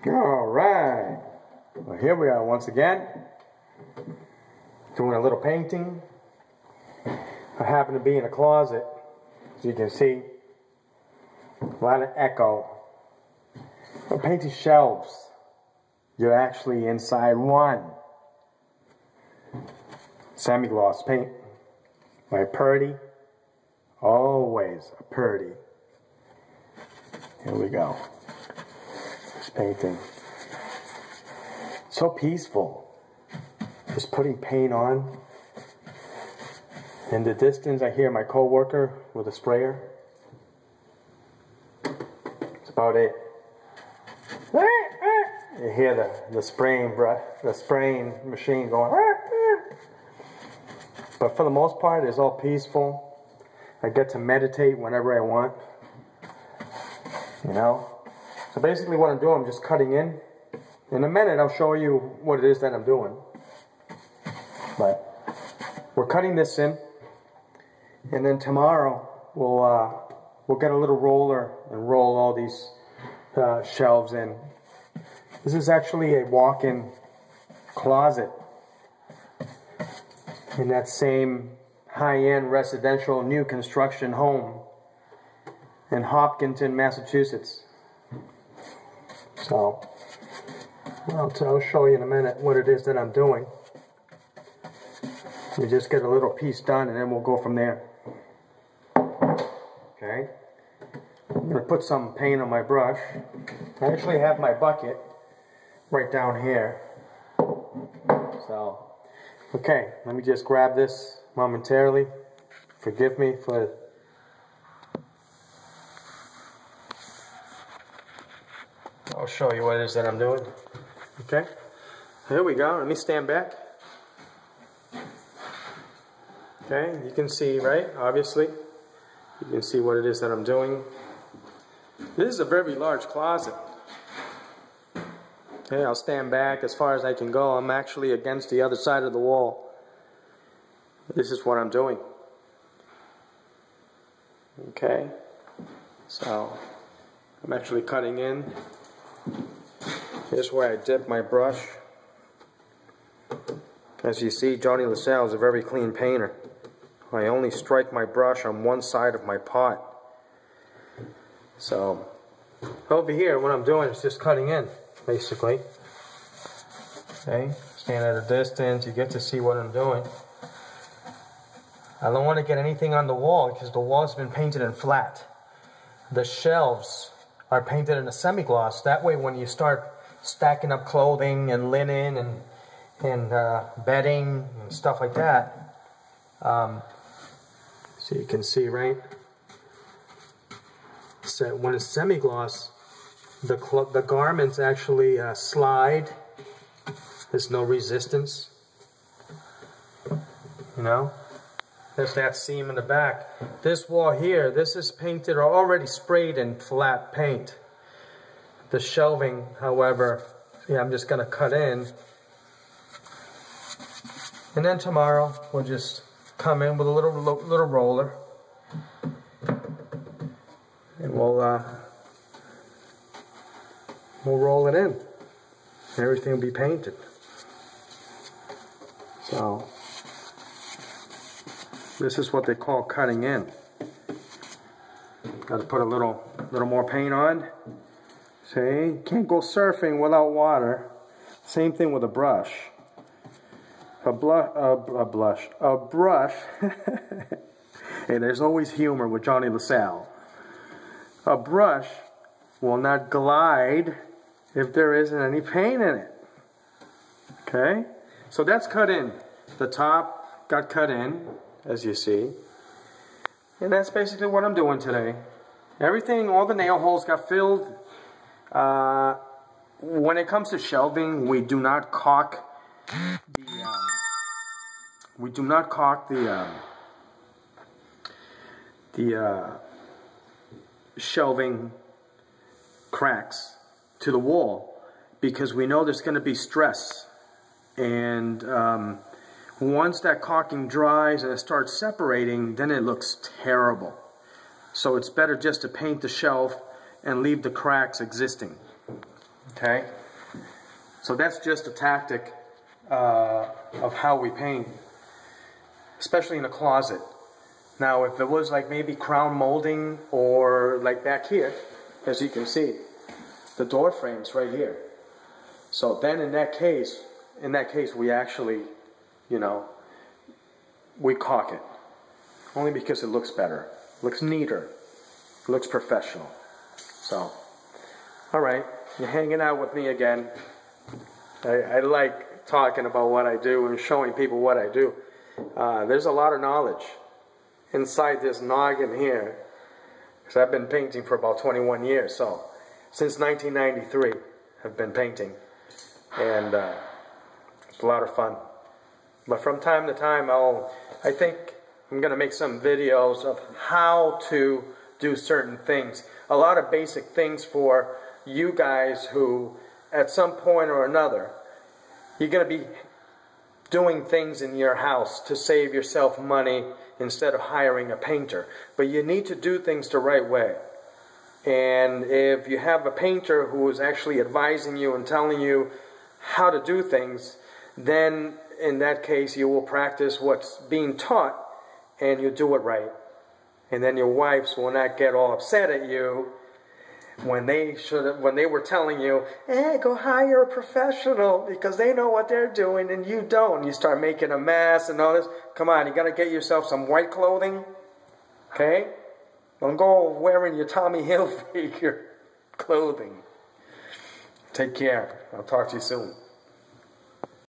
All right, well, here we are once again, doing a little painting. I happen to be in a closet, as you can see, a lot of echo. I'm painting shelves. You're actually inside one. Semi-gloss paint by Purdy, always a Purdy. Here we go. This painting. So peaceful. Just putting paint on. In the distance, I hear my co-worker with a sprayer. That's about it. You hear the spraying machine going. But for the most part, it's all peaceful. I get to meditate whenever I want. You know? So basically what I'm doing, I'm just cutting in. In a minute, I'll show you what it is that I'm doing. But we're cutting this in. And then tomorrow, we'll get a little roller and roll all these shelves in. This is actually a walk-in closet in that same high-end residential new construction home in Hopkinton, Massachusetts. So, I'll show you in a minute what it is that I'm doing. We just get a little piece done and then we'll go from there. Okay. I'm going to put some paint on my brush. I actually have my bucket right down here. So, okay, let me just grab this momentarily. Forgive me for... I'll show you what it is that I'm doing. Okay, here we go. Let me stand back. Okay, you can see, right? Obviously, you can see what it is that I'm doing. This is a very large closet. Okay, I'll stand back as far as I can go. I'm actually against the other side of the wall. This is what I'm doing. Okay, so I'm actually cutting in. Here's where I dip my brush. As you see, Jhonny La Salle is a very clean painter. I only strike my brush on one side of my pot. So, over here, what I'm doing is just cutting in, basically. Okay, stand at a distance, you get to see what I'm doing. I don't want to get anything on the wall because the wall's been painted in flat. The shelves are painted in a semi-gloss. That way, when you start stacking up clothing and linen and bedding and stuff like that, so you can see, right? So when it's semi-gloss, the garments actually slide. There's no resistance. You know? There's that seam in the back. This wall here, this is painted or already sprayed in flat paint. The shelving, however, yeah, I'm just going to cut in. And then tomorrow, we'll just come in with a little roller. And we'll roll it in. Everything will be painted. So, this is what they call cutting in. Got to put a little more paint on. See, can't go surfing without water. Same thing with a brush. A brush. Hey, there's always humor with Jhonny La Salle. A brush will not glide if there isn't any paint in it. Okay? So that's cut in. The top got cut in, as you see. And that's basically what I'm doing today. Everything, all the nail holes got filled. When it comes to shelving, we do not caulk the shelving cracks to the wall because we know there's going to be stress, and once that caulking dries and it starts separating, then it looks terrible. So it's better just to paint the shelf and leave the cracks existing. Okay? So that's just a tactic of how we paint, especially in a closet. Now, if it was like maybe crown molding or like back here, as you can see, the door frame's right here. So then in that case we actually, you know, we caulk it. Only because it looks better, looks neater, looks professional. So, all right, you're hanging out with me again. I like talking about what I do and showing people what I do. There's a lot of knowledge inside this noggin here, because I've been painting for about 21 years. So, since 1993, I've been painting, and it's a lot of fun. But from time to time, I think I'm going to make some videos of how to do certain things. A lot of basic things for you guys who, at some point or another, you're going to be doing things in your house to save yourself money instead of hiring a painter. But you need to do things the right way. And if you have a painter who is actually advising you and telling you how to do things, then in that case you will practice what's being taught and you do it right. And then your wives will not get all upset at you when they were telling you, hey, go hire a professional because they know what they're doing and you don't. You start making a mess and all this. Come on, you got to get yourself some white clothing. Okay? Don't go wearing your Tommy Hilfiger clothing. Take care. I'll talk to you soon.